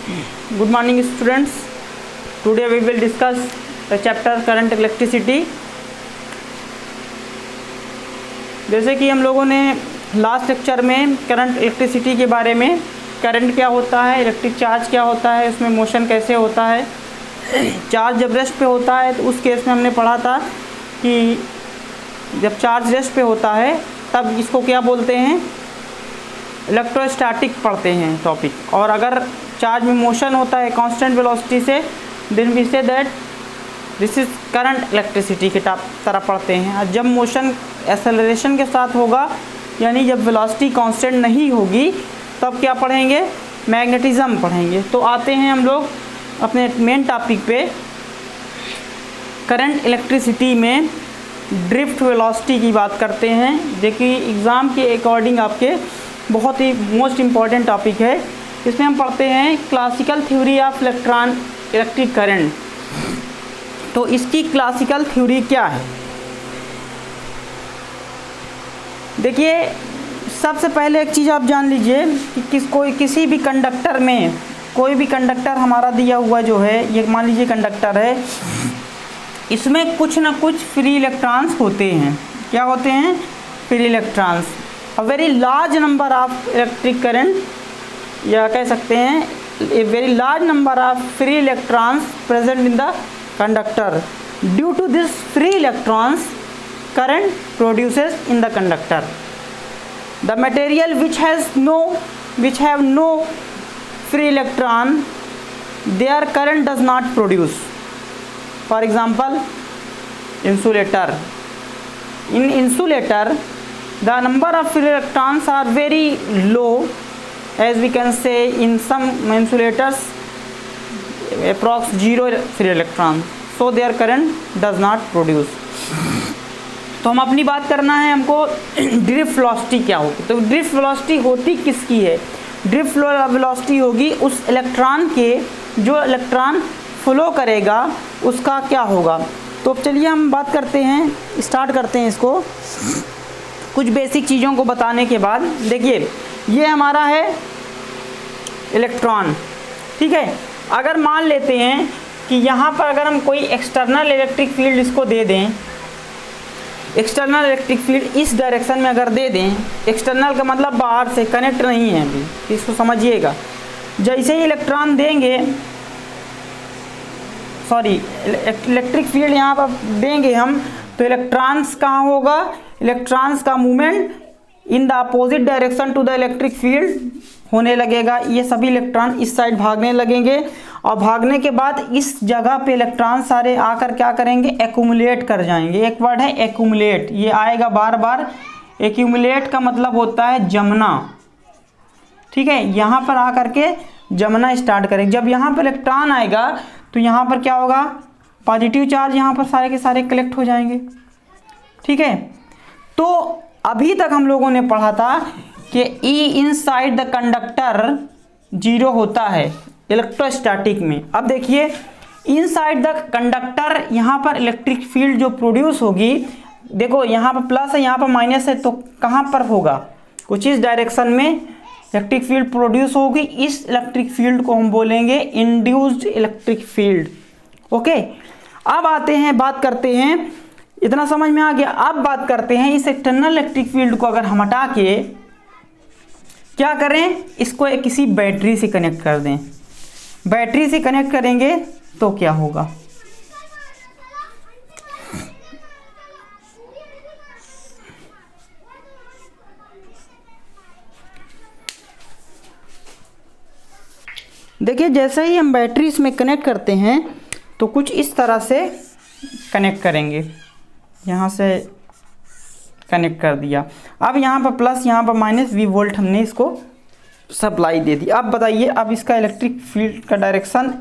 Good morning students. Today we will discuss the chapter current electricity. जैसे कि हम लोगों ने लास्ट लेक्चर में करंट इलेक्ट्रिसिटी के बारे में, करंट क्या होता है, इलेक्ट्रिक चार्ज क्या होता है, उसमें मोशन कैसे होता है, चार्ज जब रेस्ट पे होता है तो उस केस में हमने पढ़ा था कि जब चार्ज रेस्ट पे होता है तब इसको क्या बोलते हैं, इलेक्ट्रोस्टैटिक पढ़ते हैं टॉपिक। और अगर चार्ज में मोशन होता है कांस्टेंट वेलोसिटी से, then we say that this is current electricity के तरह पढ़ते हैं। और जब मोशन एक्सेलरेशन के साथ होगा, यानी जब वेलोसिटी कांस्टेंट नहीं होगी, तब क्या पढ़ेंगे, मैग्नेटिज्म पढ़ेंगे। तो आते हैं हम लोग अपने मेन टॉपिक पे। करंट इलेक्ट्रिसिटी में ड्रिफ्ट वेलोसिटी की बात करते हैं, जो कि एग्ज़ाम के अकॉर्डिंग आपके बहुत ही मोस्ट इम्पॉर्टेंट टॉपिक है। इसमें हम पढ़ते हैं classical theory of electron electric current. तो इसकी क्लासिकल थ्योरी क्या है, देखिए सबसे पहले एक चीज़ आप जान लीजिए कि किसी भी कंडक्टर में, कोई भी कंडक्टर हमारा दिया हुआ जो है, ये मान लीजिए कंडक्टर है, इसमें कुछ ना कुछ फ्री इलेक्ट्रॉन्स होते हैं। क्या होते हैं, free electrons. A very large number of electric current, या कह सकते हैं a very large number of free electrons present in the conductor. Due to this free electrons current produces in the conductor. The material which have no free electron, their current does not produce. For example, insulator. In insulator, the number of free electrons are very low, as we can say in some insulators approx 0 free electron, so their current does not produce. तो हम अपनी बात करना है हमको drift velocity क्या होगी। तो ड्रिफ्ट वेलोसिटी होती किसकी है, ड्रिफ्ट वेलोसिटी होगी उस इलेक्ट्रॉन के, जो इलेक्ट्रॉन फ्लो करेगा उसका क्या होगा। तो चलिए हम बात करते हैं, स्टार्ट करते हैं इसको कुछ बेसिक चीज़ों को बताने के बाद। देखिए ये हमारा है इलेक्ट्रॉन, ठीक है। अगर मान लेते हैं कि यहाँ पर अगर हम कोई एक्सटर्नल इलेक्ट्रिक फील्ड इसको दे दें, एक्सटर्नल इलेक्ट्रिक फील्ड इस डायरेक्शन में अगर दे दें, एक्सटर्नल का मतलब बाहर से, कनेक्ट नहीं है अभी, इसको समझिएगा। जैसे ही इलेक्ट्रॉन देंगे, सॉरी इलेक्ट्रिक फील्ड यहाँ पर देंगे हम, तो इलेक्ट्रॉन्स कहाँ होगा, इलेक्ट्रॉन्स का movement in the opposite direction to the electric field होने लगेगा। ये सभी इलेक्ट्रॉन इस साइड भागने लगेंगे, और भागने के बाद इस जगह पे इलेक्ट्रॉन सारे आकर क्या करेंगे, एक्यूमुलेट कर जाएंगे। एक वर्ड है एक्यूमुलेट, ये आएगा बार बार। एक्यूमुलेट का मतलब होता है जमना, ठीक है। यहाँ पर आकर के जमना स्टार्ट करेंगे। जब यहाँ पर इलेक्ट्रॉन आएगा तो यहाँ पर क्या होगा, पॉजिटिव चार्ज यहाँ पर सारे के सारे कलेक्ट हो जाएंगे, ठीक है। तो अभी तक हम लोगों ने पढ़ा था कि ई इनसाइड द कंडक्टर 0 होता है इलेक्ट्रोस्टैटिक में। अब देखिए इनसाइड द कंडक्टर, यहाँ पर इलेक्ट्रिक फील्ड जो प्रोड्यूस होगी, देखो यहाँ पर प्लस है, यहाँ पर माइनस है, तो कहाँ पर होगा, कुछ इस डायरेक्शन में इलेक्ट्रिक फील्ड प्रोड्यूस होगी। इस इलेक्ट्रिक फील्ड को हम बोलेंगे इंड्यूस्ड इलेक्ट्रिक फील्ड, ओके। अब आते हैं, बात करते हैं, इतना समझ में आ गया। अब बात करते हैं इस एक्सटर्नल इलेक्ट्रिक फील्ड को अगर हम हटा के क्या करें, इसको एक किसी बैटरी से कनेक्ट कर दें। बैटरी से कनेक्ट करेंगे तो क्या होगा, देखिए जैसे ही हम बैटरी इसमें कनेक्ट करते हैं तो कुछ इस तरह से कनेक्ट करेंगे। यहाँ से कनेक्ट कर दिया। अब यहाँ पर प्लस, यहाँ पर माइनस, V वोल्ट हमने इसको सप्लाई दे दी। अब बताइए, अब इसका इलेक्ट्रिक फील्ड का डायरेक्शन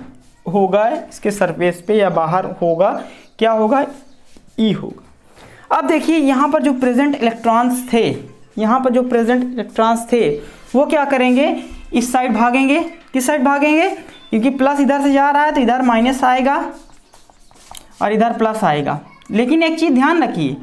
होगा इसके सरफेस पे या बाहर होगा, क्या होगा, E होगा। अब देखिए यहाँ पर जो प्रेजेंट इलेक्ट्रॉन्स थे, यहाँ पर जो प्रेजेंट इलेक्ट्रॉन्स थे वो क्या करेंगे, इस साइड भागेंगे। किस साइड भागेंगे, क्योंकि प्लस इधर से जा रहा है तो इधर माइनस आएगा और इधर प्लस आएगा। लेकिन एक चीज़ ध्यान रखिए,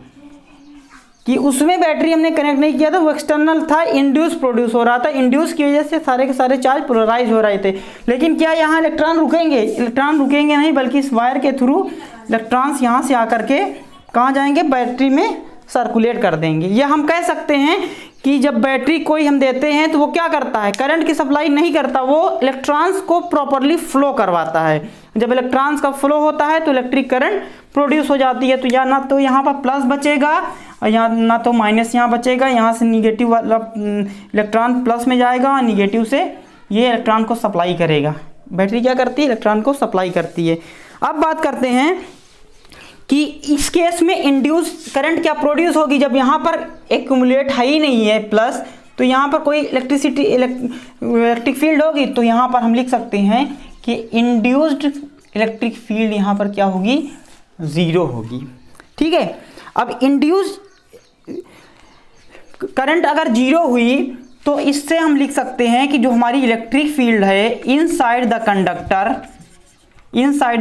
कि उसमें बैटरी हमने कनेक्ट नहीं किया था, वो एक्सटर्नल था, इंड्यूस प्रोड्यूस हो रहा था, इंड्यूस की वजह से सारे के सारे चार्ज पोलराइज हो रहे थे। लेकिन क्या यहाँ इलेक्ट्रॉन रुकेंगे? इलेक्ट्रॉन रुकेंगे नहीं, बल्कि इस वायर के थ्रू इलेक्ट्रॉन्स यहाँ से आकर के कहाँ जाएंगे? बैटरी में सर्कुलेट कर देंगे। ये हम कह सकते हैं कि जब बैटरी कोई हम देते हैं तो वो क्या करता है? करंट की सप्लाई नहीं करता, वो इलेक्ट्रॉन्स को प्रॉपरली फ्लो करवाता है। जब इलेक्ट्रॉन्स का फ्लो होता है तो इलेक्ट्रिक करंट प्रोड्यूस हो जाती है। तो या ना तो यहाँ पर प्लस बचेगा और यहाँ ना तो माइनस यहाँ बचेगा, यहाँ से निगेटिव वाला इलेक्ट्रॉन प्लस में जाएगा और निगेटिव से ये इलेक्ट्रॉन को सप्लाई करेगा। बैटरी क्या करती है? इलेक्ट्रॉन को सप्लाई करती है। अब बात करते हैं कि इस केस में इंड्यूस करंट क्या प्रोड्यूस होगी? जब यहाँ पर एक्यूमुलेट है ही नहीं है प्लस, तो यहाँ पर कोई इलेक्ट्रिक फील्ड होगी। तो यहाँ पर हम लिख सकते हैं कि इंड्यूस्ड इलेक्ट्रिक फील्ड यहाँ पर क्या होगी? ज़ीरो होगी। ठीक है। अब इंड्यूस करंट अगर जीरो हुई तो इससे हम लिख सकते हैं कि जो हमारी इलेक्ट्रिक फील्ड है इनसाइड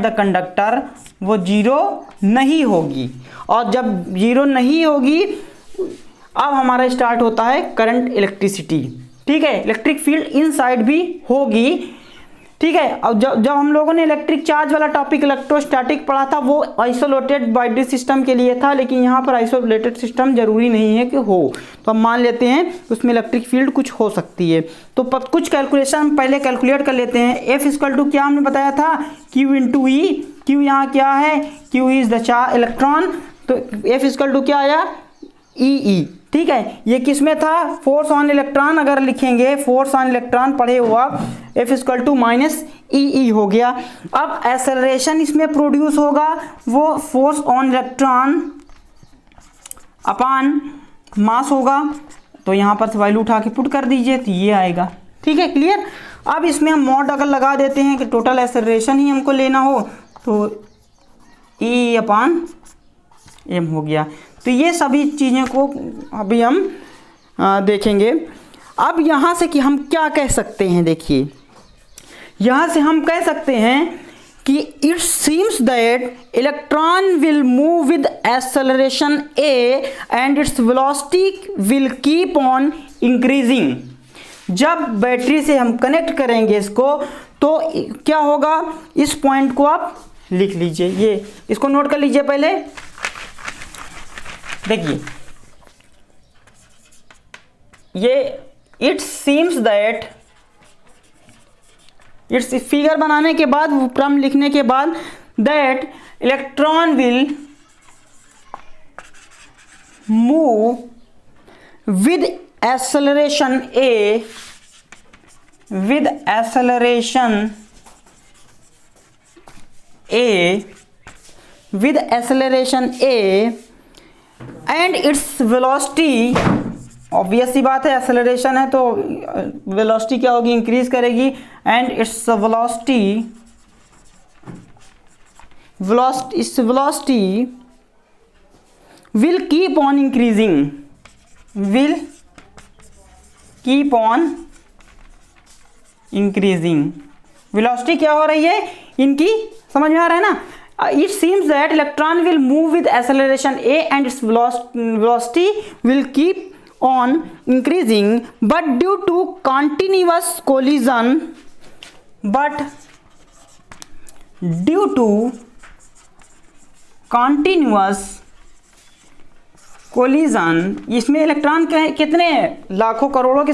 द कंडक्टर वो जीरो नहीं होगी। और जब जीरो नहीं होगी अब हमारा स्टार्ट होता है करंट इलेक्ट्रिसिटी। ठीक है। इलेक्ट्रिक फील्ड इनसाइड भी होगी। ठीक है। अब जब हम लोगों ने इलेक्ट्रिक चार्ज वाला टॉपिक इलेक्ट्रोस्टैटिक पढ़ा था, वो आइसोलेटेड बाइनरी सिस्टम के लिए था, लेकिन यहाँ पर आइसोलेटेड सिस्टम जरूरी नहीं है कि हो। तो हम मान लेते हैं उसमें इलेक्ट्रिक फील्ड कुछ हो सकती है। तो कुछ कैलकुलेशन हम पहले कैलकुलेट कर लेते हैं। एफ इक्वल टू क्या हमने बताया था? क्यू इंटू ई। क्यू यहाँ क्या है? Q is the charge electron. तो एफ इक्वल टू क्या आया? ई। ठीक है। ये किस में था? Force on electron. अगर लिखेंगे फोर्स ऑन इलेक्ट्रॉन पढ़े हुआ, एफ इक्वल टू माइनस ई हो गया। अब एक्सेलरेशन इसमें प्रोड्यूस होगा, वो फोर्स ऑन इलेक्ट्रॉन अपान मास होगा। तो यहाँ पर वैल्यू उठा के पुट कर दीजिए तो ये आएगा। ठीक है, क्लियर। अब इसमें हम मॉड अगर लगा देते हैं कि टोटल एक्सेलरेशन ही हमको लेना हो तो ई अपान एम हो गया। तो ये सभी चीज़ें को अभी हम देखेंगे। अब यहाँ से कि हम क्या कह सकते हैं? देखिए, यहाँ से हम कह सकते हैं कि it seems that electron will move with acceleration A and its velocity will keep on increasing. जब बैटरी से हम कनेक्ट करेंगे इसको तो क्या होगा? इस पॉइंट को आप लिख लीजिए, ये इसको नोट कर लीजिए पहले। देखिए, ये it seems that, its figure बनाने के बाद, क्रम लिखने के बाद, that electron will move with acceleration A, with acceleration A, with acceleration A and its velocity, obvious सी बात है एक्सेलरेशन है तो वेलोसिटी क्या होगी? इंक्रीज करेगी। And its velocity will keep on increasing, will keep on increasing. Velocity क्या हो रही है इनकी? समझ में आ रहा है ना? It seems that electron will move with acceleration a and its velocity will keep on increasing, but due to continuous collision, इसमें इलेक्ट्रॉन कितने लाखों करोड़ों की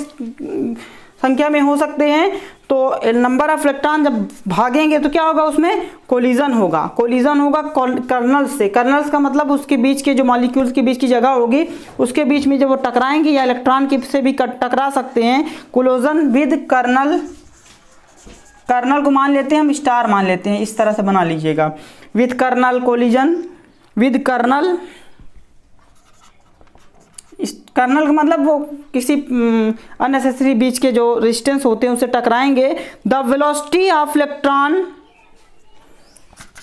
संख्या में हो सकते हैं। तो नंबर ऑफ इलेक्ट्रॉन जब भागेंगे तो क्या होगा? उसमें कोलिजन होगा। कर्नल से। कर्नल्स का मतलब उसके बीच के जो मॉलिक्यूल्स के बीच की जगह होगी उसके बीच में जब वो टकराएंगे या इलेक्ट्रॉन के से भी टकरा सकते हैं। कोलिजन विद कर्नल, कर्नल को मान लेते हैं हम स्टार मान लेते हैं, इस तरह से बना लीजिएगा। With kernel collision, with kernel, kernel का मतलब वो किसी अननेसेसरी बीच के जो रेजिस्टेंस होते हैं उससे टकराएंगे। The velocity of electron,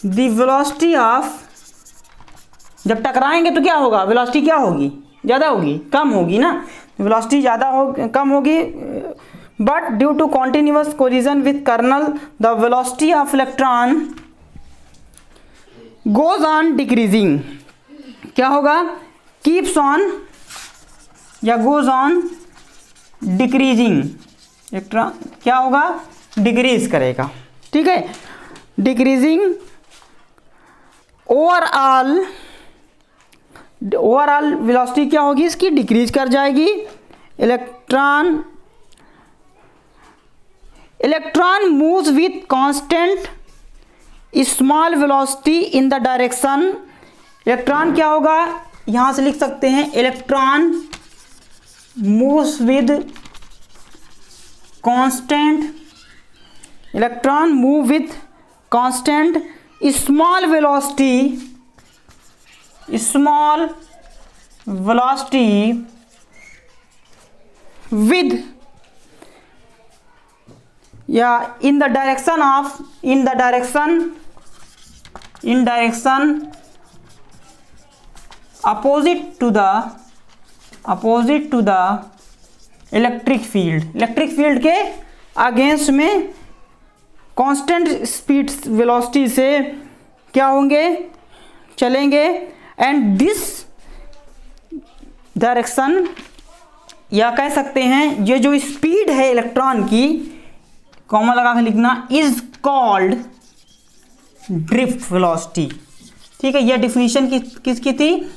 the velocity of, जब टकराएंगे तो क्या होगा? वेलोसिटी क्या होगी? ज़्यादा होगी? कम होगी ना? वेलोसिटी ज़्यादा कम होगी। But due to continuous collision with kernel the velocity of electron goes on decreasing. क्या होगा? कीप्स ऑन या गोज ऑन डिक्रीजिंग, इलेक्ट्रॉन क्या होगा, डिक्रीज करेगा, ठीक है, डिक्रीजिंग ओवरऑल वेलोसिटी क्या होगी इसकी, डिक्रीज कर जाएगी। Electron moves with constant small velocity in the direction, electron क्या होगा, यहां से लिख सकते हैं electron moves with constant, electron move with constant small velocity with या in direction opposite to the electric field के अगेंस्ट में कांस्टेंट स्पीड वेलोसिटी से क्या होंगे, चलेंगे। एंड दिस डायरेक्शन, या कह सकते हैं ये जो स्पीड है इलेक्ट्रॉन की, कॉमा लगा के लिखना, इज कॉल्ड ड्रिफ्ट वेलोसिटी, ठीक है। यह डिफिनीशन किसकी थी,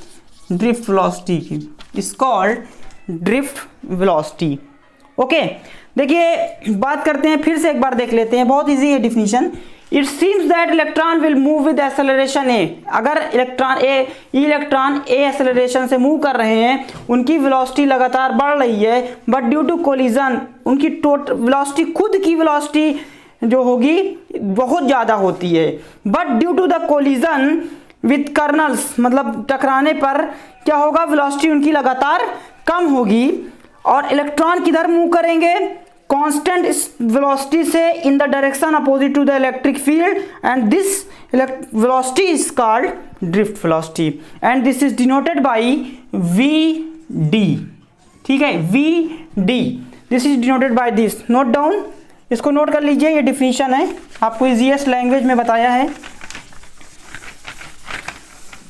ड्रिफ्ट वेलोसिटी की, is called drift velocity. Okay, देखिए बात करते हैं, फिर से एक बार देख लेते हैं, बहुत इजी है definition. It seems that electron will move with acceleration A, अगर इलेक्ट्रॉन ए एक्सेलरेशन से मूव कर रहे हैं, उनकी वेलोसिटी लगातार बढ़ रही है, बट ड्यू टू कोलिजन उनकी टोटल वेलोसिटी, खुद की वेलोसिटी जो होगी बहुत ज़्यादा होती है, but due to the collision with kernels, मतलब टकराने पर क्या होगा, वेलोसिटी उनकी लगातार कम होगी, और इलेक्ट्रॉन किधर मूव करेंगे, कांस्टेंट वेलोसिटी से in the direction opposite to the electric field, and this velocity is called drift velocity, and this is denoted by VD, ठीक है, VD, this is denoted by this, note down, इसको note कर लीजिए, ये definition है, आपको easiest language में बताया है।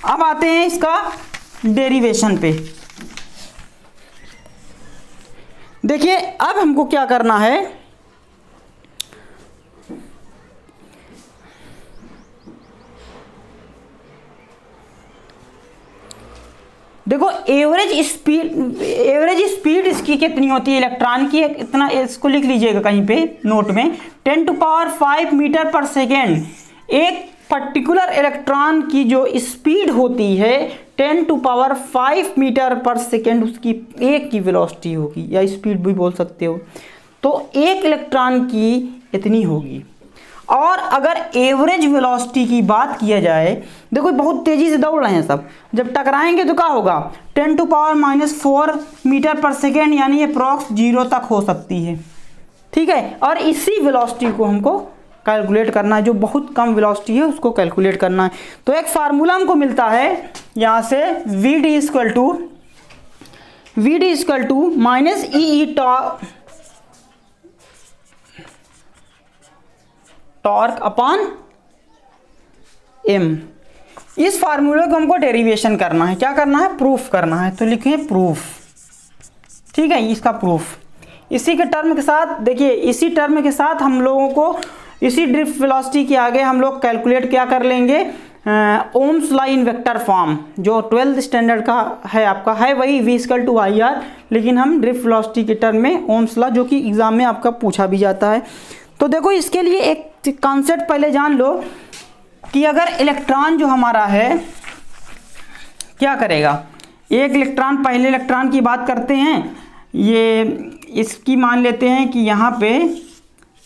अब आते हैं इसका डेरिवेशन पे। देखिए अब हमको क्या करना है, देखो एवरेज स्पीड इसकी कितनी होती है इलेक्ट्रॉन की, इतना इसको लिख लीजिएगा कहीं पे नोट में, 10⁵ मीटर पर सेकेंड। एक पर्टिकुलर इलेक्ट्रॉन की जो स्पीड होती है 10⁵ मीटर पर सेकेंड, उसकी एक की वेलोसिटी होगी, या स्पीड भी बोल सकते हो, तो एक इलेक्ट्रॉन की इतनी होगी। और अगर एवरेज वेलोसिटी की बात किया जाए, देखो बहुत तेजी से दौड़ रहे हैं सब, जब टकराएंगे तो क्या होगा, 10⁻⁴ मीटर पर सेकेंड, यानी अप्रॉक्स 0 तक हो सकती है, ठीक है। और इसी वेलोसिटी को हमको कैलकुलेट करना है, जो बहुत कम वेलोसिटी है उसको कैलकुलेट करना है। तो एक फार्मूला हमको मिलता है यहाँ से, VD equal to minus E torque upon m। इस फार्मूले को हमको डेरिवेशन करना है, क्या करना है, प्रूफ करना है, तो लिखें प्रूफ, ठीक है, इसका प्रूफ। इसी के टर्म के साथ, देखिए इसी टर्म के साथ हम लोगों को इसी ड्रिफ्ट वेलोसिटी के आगे हम लोग कैलकुलेट क्या कर लेंगे, Ohm's law in vector form, जो 12th स्टैंडर्ड का है, आपका है वही V = IR, लेकिन हम ड्रिफ्ट वेलोसिटी के टर्म में ओम्स लॉ, जो कि एग्जाम में आपका पूछा भी जाता है। तो देखो इसके लिए एक कॉन्सेप्ट पहले जान लो कि अगर इलेक्ट्रॉन जो हमारा है क्या करेगा, एक इलेक्ट्रॉन, पहले इलेक्ट्रॉन की बात करते हैं, ये इसकी मान लेते हैं कि यहाँ पे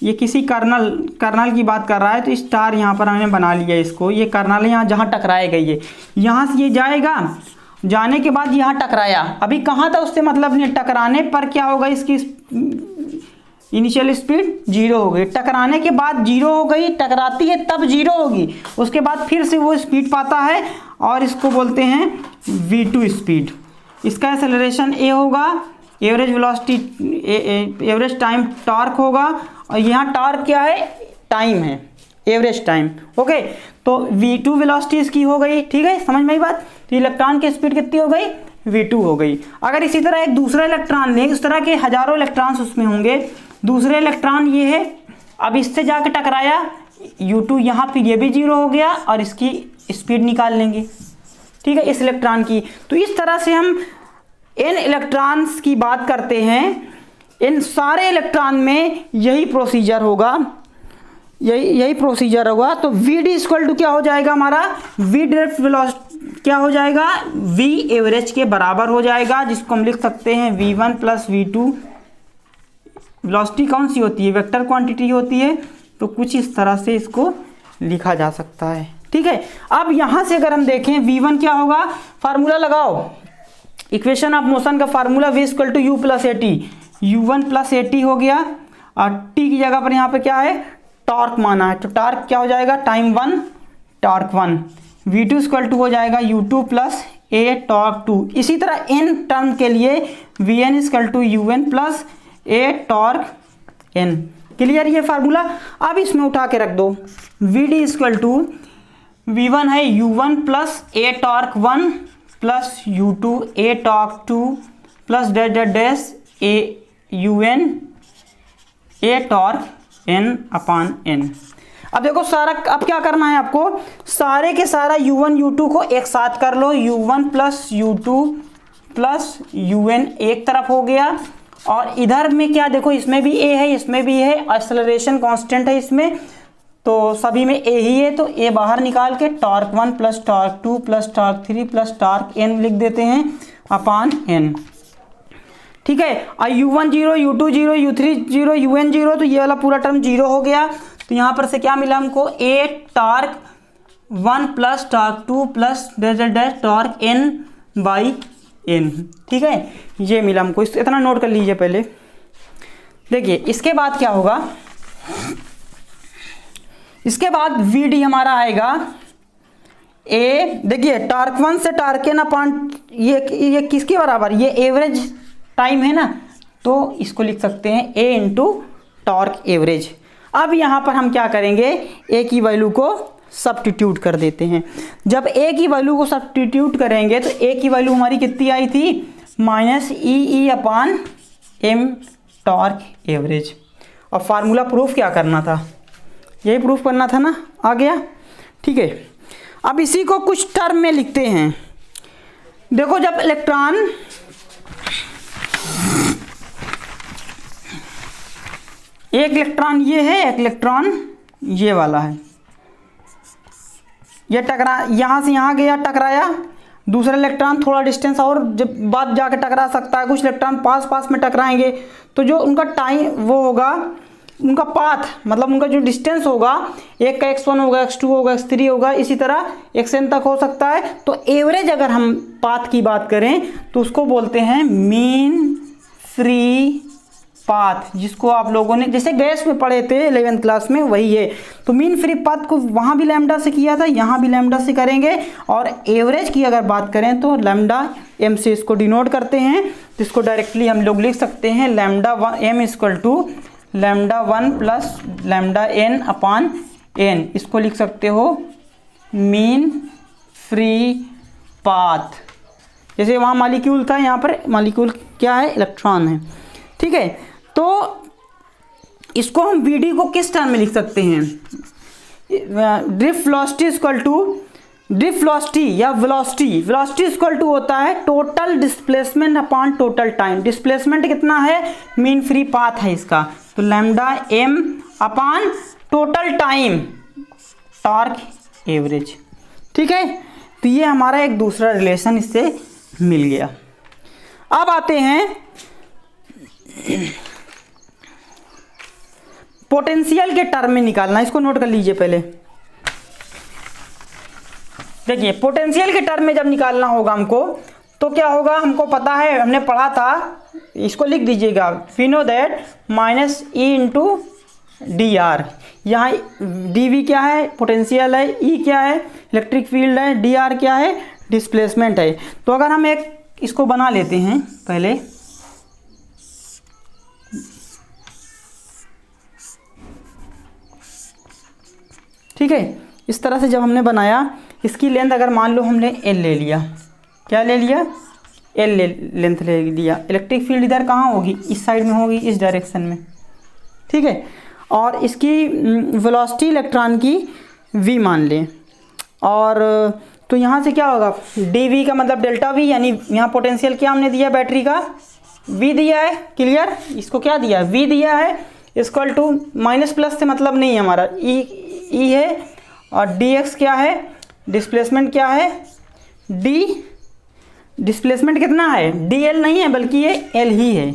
ये किसी कर्नल की बात कर रहा है, तो स्टार यहाँ पर हमने बना लिया इसको, ये कर्नल है, यहाँ जहाँ टकराएगा ये, यहाँ से ये जाएगा, जाने के बाद यहाँ टकराया, अभी कहाँ था उससे मतलब नहीं, टकराने पर क्या होगा, इसकी इनिशियल स्पीड 0 हो गई, टकराने के बाद 0 हो गई, टकराती है तब 0 होगी, उसके बाद फिर से वो स्पीड पाता है, और इसको बोलते हैं V2 स्पीड। इसका एक्सेलरेशन a होगा, average velocity, average time torque होगा, और यहाँ टॉर्क क्या है, टाइम है, एवरेज टाइम। ओके, तो V2 वेलोसिटी इसकी हो गई, ठीक है, समझ में आई बात। तो इलेक्ट्रॉन की स्पीड कितनी हो गई, V2 हो गई। अगर इसी तरह एक दूसरा इलेक्ट्रॉन लें, इस तरह के हजारों इलेक्ट्रॉन्स उसमें होंगे, दूसरे इलेक्ट्रॉन ये है, अब इससे जाके टकराया U2, यहाँ पे ये भी 0 हो गया और इसकी स्पीड निकाल लेंगे, ठीक है, इस इलेक्ट्रॉन की। तो इस तरह से हम इन इलेक्ट्रॉन्स की बात करते हैं। इन सारे इलेक्ट्रॉन में यही प्रोसीजर होगा, यही प्रोसीजर होगा। तो Vd इक्वल टू क्या हो जाएगा हमारा, V ड्रिफ्ट वेलोसिटी क्या हो जाएगा, V एवरेज के बराबर हो जाएगा, जिसको हम लिख सकते हैं V1 प्लस V2। वेलोसिटी कौन सी होती है, वेक्टर क्वांटिटी होती है, तो कुछ इस तरह से इसको लिखा जा सकता है, ठीक है। अब यहाँ से अगर हम देखें V1 क्या होगा, फार्मूला लगाओ, इक्वेशन ऑफ मोशन का formula V equal to U plus AT, U1 plus AT हो गया, और T की जगह पर यहाँ पे क्या है, टॉर्क माना है, तो टॉर्क क्या हो जाएगा, time 1 torque 1। V2 equal to हो जाएगा U2 प्लस A टॉर्क 2। इसी तरह इन टर्म के लिए Vn equal to UN plus A torque N। Clear ये फार्मूला। अब इसमें उठा के रख दो, Vd इक्वल टू V1 है U1 plus A torque 1 plus U2 A torque 2 plus dash dash dash A UN A torque N upon N। अब देखो सारा, अब क्या करना है आपको, सारे के सारा U1 U2 को एक साथ कर लो, U1 plus U2 plus UN एक तरफ हो गया, और इधर में क्या देखो, इसमें भी A है, इसमें भी है, एक्सेलरेशन कांस्टेंट है इसमें, तो सभी में A ही है, तो A बाहर निकाल के torque 1 plus torque 2 plus torque 3 plus torque N लिख देते हैं अपान N, ठीक है। और U1 0, U2 0, U3 0, UN 0, तो ये वाला पूरा टर्म 0 हो गया। तो यहाँ पर से क्या मिला हमको, A torque 1 plus torque 2 plus dash dash torque N by N, ठीक है, ये मिला हमको। इतना नोट कर लीजिए पहले। देखिए इसके बाद क्या होगा, इसके बाद Vd हमारा आएगा A, देखिए टॉर्क 1 से टॉर्क N अपान ये किसके बराबर, ये एवरेज टाइम है ना, तो इसको लिख सकते हैं A इंटू टॉर्क एवरेज। अब यहाँ पर हम क्या करेंगे, A की वैल्यू को सब्स्टिट्यूट कर देते हैं। जब A की वैल्यू को सब्स्टिट्यूट करेंगे तो A की वैल्यू हमारी कितनी आई थी, माइनस ई अपान M टॉर्क एवरेज। और फार्मूला प्रूफ क्या करना था, यही प्रूफ करना था ना, आ गया, ठीक है। अब इसी को कुछ टर्म में लिखते हैं। देखो जब इलेक्ट्रॉन, एक इलेक्ट्रॉन ये है, एक इलेक्ट्रॉन ये वाला है, ये टकरा, यहाँ से यहाँ गया टकराया, दूसरा इलेक्ट्रॉन थोड़ा डिस्टेंस और जब बाद जाके टकरा सकता है, कुछ इलेक्ट्रॉन पास पास में टकराएंगे, तो जो उनका टाइम वो होगा, उनका पाथ मतलब उनका जो डिस्टेंस होगा, एक का x1 होगा, x2 होगा, x3 होगा, इसी तरह xn तक हो सकता है। तो एवरेज अगर हम पाथ की बात करें तो उसको बोलते हैं मीन फ्री पाथ, जिसको आप लोगों ने जैसे गैस में पढ़े थे 11th क्लास में, वही है। तो मीन फ्री पाथ को वहाँ भी लैम्डा से किया था, यहाँ भी लैम्डा से करेंगे, और एवरेज की अगर बात करें तो लैम्डा m से इसको डिनोट करते हैं, जिसको डायरेक्टली हम लोग लिख सकते हैं lambda m equal to lambda 1 plus lambda n upon n। इसको लिख सकते हो मीन फ्री पाथ। जैसे वहाँ मॉलिक्यूल था, यहाँ पर मॉलिक्यूल क्या है, इलेक्ट्रॉन है, ठीक है। तो इसको हम Vd को किस टर्म में लिख सकते हैं, drift velocity equal to drift velocity या वेलोसिटी, वेलोसिटी इक्वल टू होता है total displacement upon total time. Displacement कितना है, मीन फ्री पाथ है इसका, तो lambda m upon total time torque average, ठीक है। तो ये हमारा एक दूसरा रिलेशन इससे मिल गया। अब आते हैं पोटेंशियल के टर्म में निकालना, इसको नोट कर लीजिए पहले। देखिए पोटेंशियल के टर्म में जब निकालना होगा हमको, तो क्या होगा, हमको पता है, हमने पढ़ा था, इसको लिख दीजिएगा, we know that minus E into D R. यहाँ डी वी क्या है, पोटेंशियल है, ई क्या है, इलेक्ट्रिक फील्ड है, डी आर क्या है, डिस्प्लेसमेंट है। तो अगर हम एक इसको बना लेते हैं पहले, ठीक है, इस तरह से जब हमने बनाया, इसकी लेंथ अगर मान लो हमने एल ले लिया, क्या ले लिया, एल लेंथ ले लिया, इलेक्ट्रिक फील्ड इधर कहाँ होगी, इस साइड में होगी, इस डायरेक्शन में, ठीक है। और इसकी वेलोसिटी इलेक्ट्रॉन की v मान लें, और तो यहाँ से क्या होगा, dv का मतलब डेल्टा v, यानी यहाँ पोटेंशियल क्या हमने दिया बैटरी का, v दिया है, क्लियर। इसको क्या दिया, v दिया है, इक्वल टू माइनस प्लस से मतलब नहीं है हमारा, e है, और dx क्या है, डिस्प्लेसमेंट क्या है, d डिस्प्लेसमेंट कितना है, dl नहीं है बल्कि ये l ही है,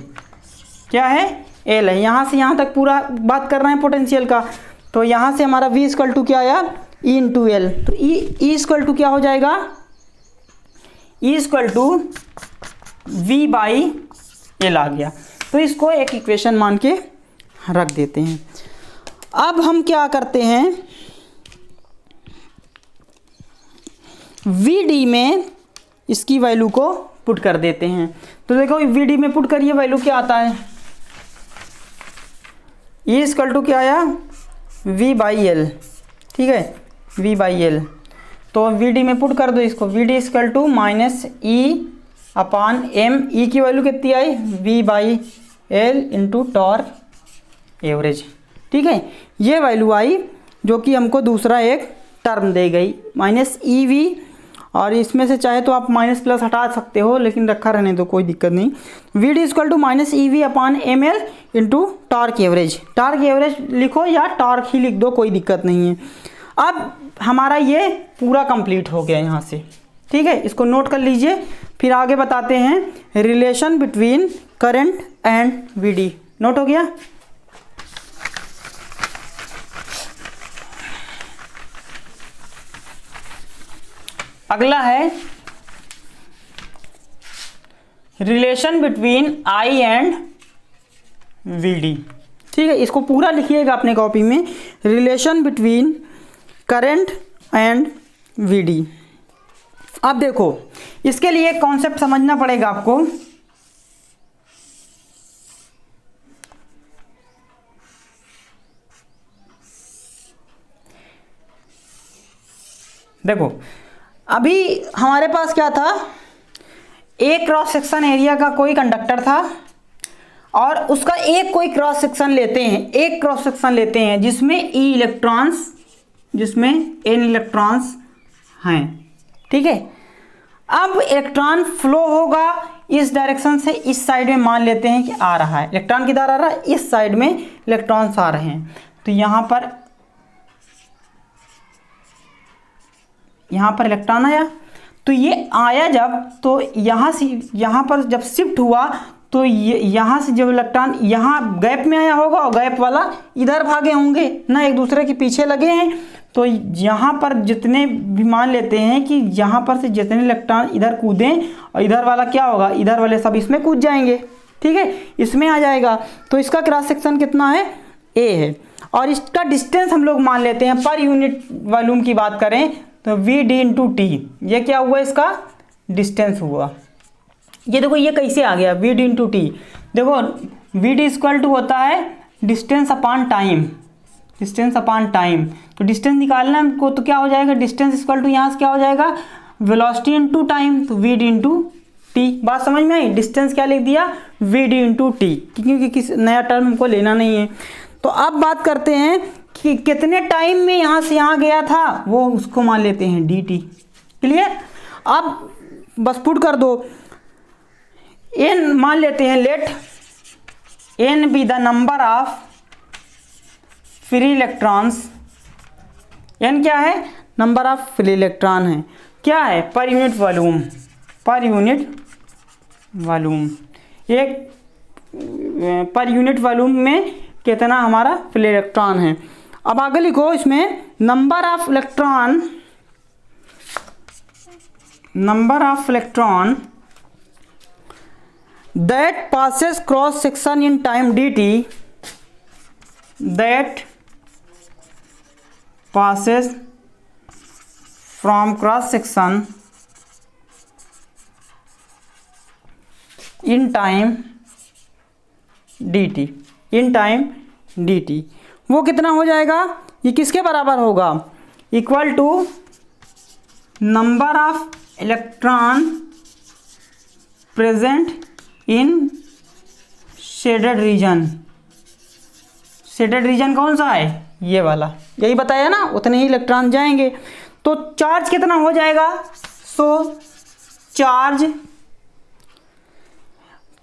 क्या है, l है। यहाँ से यहाँ तक पूरा बात कर रहे हैं पोटेंशियल का, तो यहाँ से हमारा v इक्वल टू क्या आया, e इंटू एल, तो e इक्वल टू क्या हो जाएगा, e equal to v by L आ गया। तो इसको एक इक्वेशन मान के रख देते हैं। अब हम क्या करते हैं, vd में इसकी वैल्यू को पुट कर देते हैं। तो देखो vd में पुट करिए, वैल्यू क्या आता है, e इक्वल टू क्या आया, v बाई एल, ठीक है, v बाई एल। तो vd में पुट कर दो इसको, vd equal to minus e upon m, e की वैल्यू कितनी आई, v by L into torque average, ठीक है। ये वैल्यू आई जो कि हमको दूसरा एक टर्म दे गई माइनस ई वी, और इसमें से चाहे तो आप माइनस प्लस हटा सकते हो, लेकिन रखा रहने दो, कोई दिक्कत नहीं। V D equal to minus E V upon M L into torque average, torque average लिखो या टॉर्क ही लिख दो, कोई दिक्कत नहीं है। अब हमारा ये पूरा कंप्लीट हो गया यहाँ से, ठीक है, इसको नोट कर लीजिए। फिर आगे बताते हैं relation between current and V D, note हो गया। अगला है relation between I and V D, ठीक है, इसको पूरा लिखिएगा अपने कॉपी में, relation between current and V D. अब देखो इसके लिए एक कॉन्सेप्ट समझना पड़ेगा आपको। देखो अभी हमारे पास क्या था, एक क्रॉस सेक्शन एरिया का कोई कंडक्टर था, और उसका एक कोई क्रॉस सेक्शन लेते हैं, एक क्रॉस सेक्शन लेते हैं जिसमें ई इलेक्ट्रॉन्स, जिसमें एन इलेक्ट्रॉन्स हैं, ठीक है। अब इलेक्ट्रॉन फ्लो होगा इस डायरेक्शन से, इस साइड में मान लेते हैं कि आ रहा है, इलेक्ट्रॉन किधर आ रहा है, इस साइड में इलेक्ट्रॉन्स आ रहे हैं। तो यहाँ पर इलेक्ट्रॉन आया, तो ये आया जब, तो यहाँ से यहाँ पर जब शिफ्ट हुआ, तो ये यहाँ से जब इलेक्ट्रॉन यहाँ गैप में आया होगा, और गैप वाला इधर भागे होंगे ना, एक दूसरे के पीछे लगे हैं। तो यहाँ पर जितने भी मान लेते हैं कि यहाँ पर से जितने इलेक्ट्रॉन इधर कूदें, और इधर वाला क्या होगा, इधर वाले सब इसमें कूद जाएंगे, ठीक है, इसमें आ जाएगा। तो इसका क्रॉस सेक्शन कितना है, ए है, और इसका डिस्टेंस हम लोग मान लेते हैं, पर यूनिट वॉल्यूम की बात करें तो वी डी इंटू टी, ये क्या हुआ, इसका डिस्टेंस हुआ। ये देखो ये कैसे आ गया, वी डी इंटू टी, देखो वी डी इक्वल टू होता है distance upon time, distance upon time. तो डिस्टेंस निकालना हमको, तो क्या हो जाएगा, डिस्टेंस इक्वल टू यहाँ से क्या हो जाएगा, वेलोसिटी इंटू टाइम, तो वी डी इंटू टी। बात समझ में आई, डिस्टेंस क्या लिख दिया, वी डी इंटू टी, क्योंकि किस नया टर्म हमको लेना नहीं है। तो अब बात करते हैं कि कितने टाइम में यहाँ से यहाँ गया था, वो उसको मान लेते हैं डी टी, क्लियर। अब बस पुट कर दो, एन मान लेते हैं, let N be the number of free electrons, N क्या है, नंबर ऑफ फ्री इलेक्ट्रॉन है, क्या है, पर यूनिट वॉल्यूम, पर यूनिट वॉल्यूम, एक पर यूनिट वॉल्यूम में कितना हमारा फ्री इलेक्ट्रॉन है। अब आगे लिखो इसमें number of electron, number of electron that passes cross section in time dt, that passes from cross section in time dt, in time dt, वो कितना हो जाएगा, ये किसके बराबर होगा, equal to number of electron present in shaded region. Shaded region कौन सा है? ये वाला, यही बताया ना, उतने ही इलेक्ट्रॉन जाएंगे। तो चार्ज कितना हो जाएगा? So charge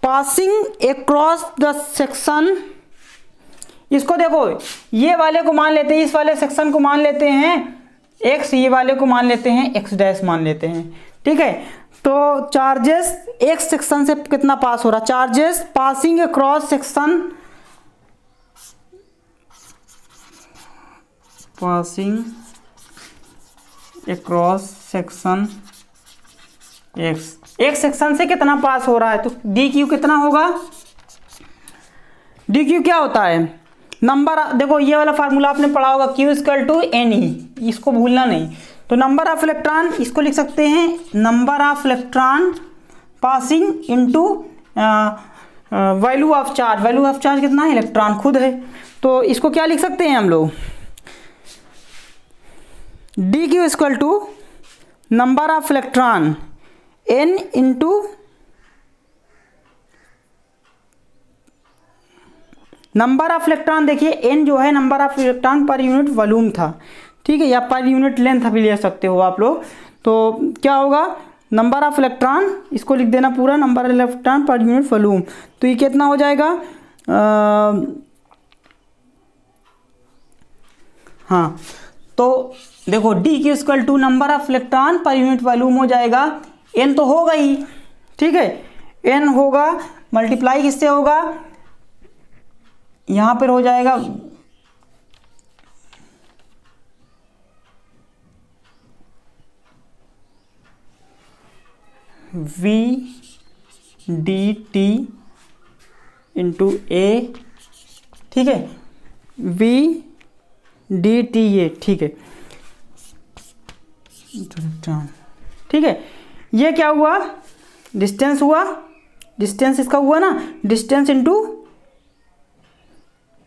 passing across the section, इसको देखो, ये वाले को मान लेते हैं, इस वाले सेक्शन को मान लेते हैं x, ये वाले को मान लेते हैं x डैश मान लेते हैं, ठीक है। तो चार्जेस एक सेक्शन से कितना पास हो रहा? Charges passing across section, passing across section x, एक सेक्शन से कितना पास हो रहा है? तो डी क्यू कितना होगा? डी क्यू क्या होता है? नंबर, देखो ये वाला फार्मूला आपने पढ़ा होगा, Q equal to N E, इसको भूलना नहीं। तो नंबर ऑफ इलेक्ट्रॉन, इसको लिख सकते हैं number of electron passing into value of charge. Value of charge कितना है? इलेक्ट्रॉन खुद है। तो इसको क्या लिख सकते हैं हम लोग? D Q equal to number of electron n into number of electron. देखिए n जो है नंबर ऑफ इलेक्ट्रॉन पर यूनिट वॉल्यूम था, ठीक है, या पर यूनिट लेंथ भी ले सकते हो आप लोग। तो क्या होगा? नंबर ऑफ इलेक्ट्रॉन, इसको लिख देना पूरा, नंबर ऑफ इलेक्ट्रॉन पर यूनिट वॉल्यूम। तो ये कितना हो जाएगा? हाँ, तो देखो D Q equal to number of electron पर यूनिट वॉल्यूम हो जाएगा, n तो होगा ही, ठीक है, n होगा, मल्टीप्लाई किससे होगा? यहाँ पर हो जाएगा v dt इंटू ए, ठीक है, v dt ये, ठीक है, ठीक है। ये क्या हुआ? डिस्टेंस हुआ, डिस्टेंस इसका हुआ ना, डिस्टेंस इंटू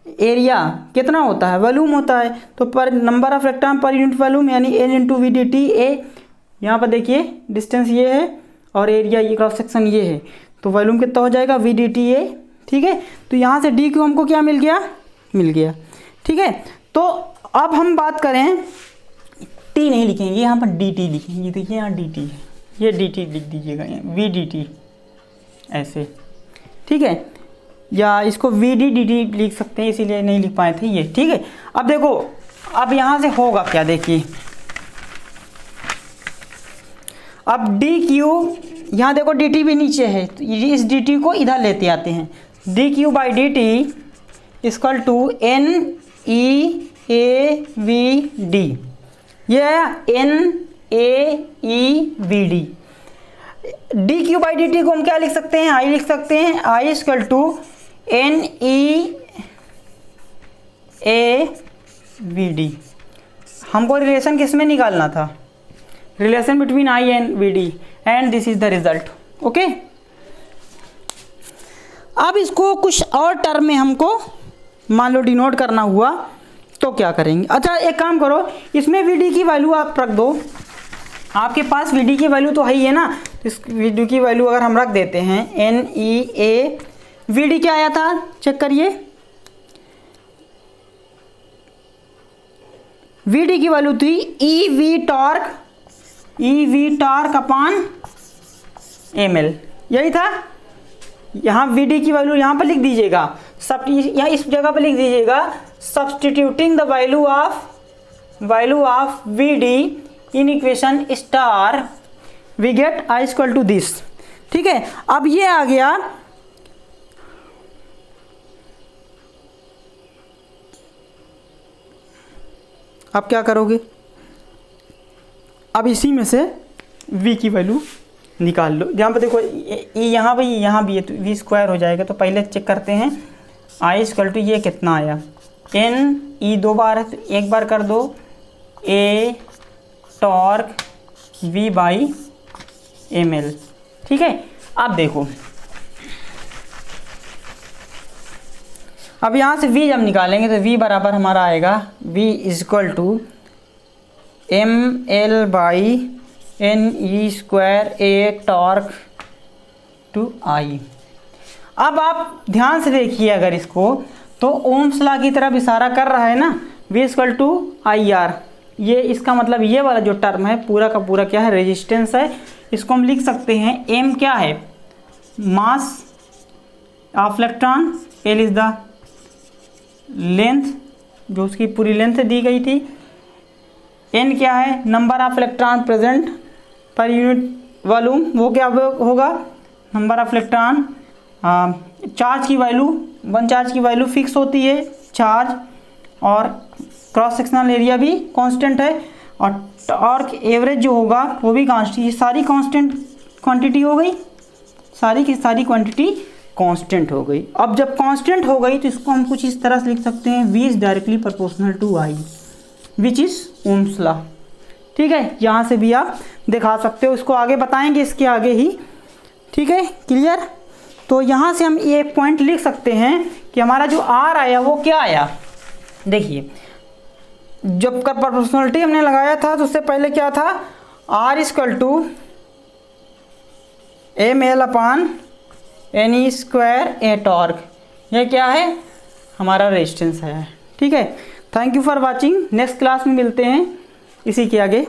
एरिया कितना होता है? वॉल्यूम होता है। तो पर नंबर ऑफ इलेक्ट्रॉन पर यूनिट वॉल्यूम यानी n into V D T A. यहाँ पर देखिए डिस्टेंस ये है और एरिया ये क्रॉस सेक्शन ये है, तो वॉल्यूम कितना हो जाएगा? वी डी टी ए, ठीक है। तो यहाँ से डी क्यू हमको क्या मिल गया? मिल गया, ठीक है। तो अब हम बात करें, टी नहीं लिखेंगे यहाँ पर, डी टी लिखेंगे। देखिए यहाँ डी टी है, ये डी टी लिख दीजिएगा, वी डी टी ऐसे, ठीक है, या इसको वी डी डी टी लिख सकते हैं, इसीलिए नहीं लिख पाए थे ये, ठीक है। अब देखो, अब यहाँ से होगा क्या? देखिए अब डी क्यू, यहाँ देखो डी टी भी नीचे है, तो इस डी टी को इधर लेते आते हैं। D Q by D T equal to N E A V D, ये N A E V D. D Q by D T को हम क्या लिख सकते हैं? आई लिख सकते हैं, I equal to N E A V D. हमको रिलेशन किस में निकालना था? Relation between I and V D, and this is the result, okay. अब इसको कुछ और टर्म में हमको मान लो डिनोट करना हुआ तो क्या करेंगे? अच्छा एक काम करो, इसमें वी डी की वैल्यू आप रख दो, आपके पास वी डी की वैल्यू तो है ही है ना, इस वी डी की वैल्यू अगर हम रख देते हैं N E A, V D क्या आया था चेक करिए, वी डी की वैल्यू थी E V torque upon M L, यही था। यहाँ वी डी की वैल्यू यहाँ पर लिख दीजिएगा, सब यहाँ इस जगह पर लिख दीजिएगा, substituting the value of V D in equation star we get I equal to this, ठीक है। अब ये आ गया, अब क्या करोगे? अब इसी में से v की वैल्यू निकाल लो। यहाँ पर देखो यहाँ भी है, तो वी स्क्वायर हो जाएगा। तो पहले चेक करते हैं, आई इक्वल टू ये कितना आया, एन ई दो बार है तो एक बार कर दो, A torque V by M L, ठीक है। अब देखो, अब यहाँ से v जब निकालेंगे तो v बराबर हमारा आएगा v equal to M L by N E square A to I. अब आप ध्यान से देखिए अगर इसको, तो ओम्स लॉ की तरफ इशारा कर रहा है ना, V equal to I R. ये इसका मतलब ये वाला जो टर्म है पूरा का पूरा क्या है, रेजिस्टेंस है। इसको हम लिख सकते हैं एम क्या है, mass of electron, L is the length जो उसकी पूरी लेंथ दी गई थी, एन क्या है, नंबर ऑफ इलेक्ट्रॉन प्रेजेंट पर यूनिट वॉल्यूम, वो क्या होगा, नंबर ऑफ इलेक्ट्रॉन। चार्ज की वैल्यू, वन चार्ज की वैल्यू फिक्स होती है चार्ज, और क्रॉस सेक्शनल एरिया भी कांस्टेंट है, और टॉर्क एवरेज जो होगा वो भी कांस्टेंट। ये सारी कांस्टेंट क्वांटिटी हो गई, सारी की सारी क्वांटिटी कांस्टेंट हो गई। अब जब कांस्टेंट हो गई तो इसको हम कुछ इस तरह से लिख सकते हैं, V is directly proportional to I which is Ohm's law. ठीक है, यहाँ से भी आप दिखा सकते हो, इसको आगे बताएंगे इसके आगे ही। ठीक है, क्लियर। तो यहाँ से हम ये पॉइंट लिख सकते हैं कि हमारा जो R आया वो क्या आया। देखिए जब कर प्रोपोर्शनलिटी हमने लगाया था तो उससे पहले क्या था, R equal to M L upon N square A torque, यह क्या है, हमारा रेजिस्टेंस है। ठीक है, thank you for watching. Next class में मिलते हैं इसी के आगे।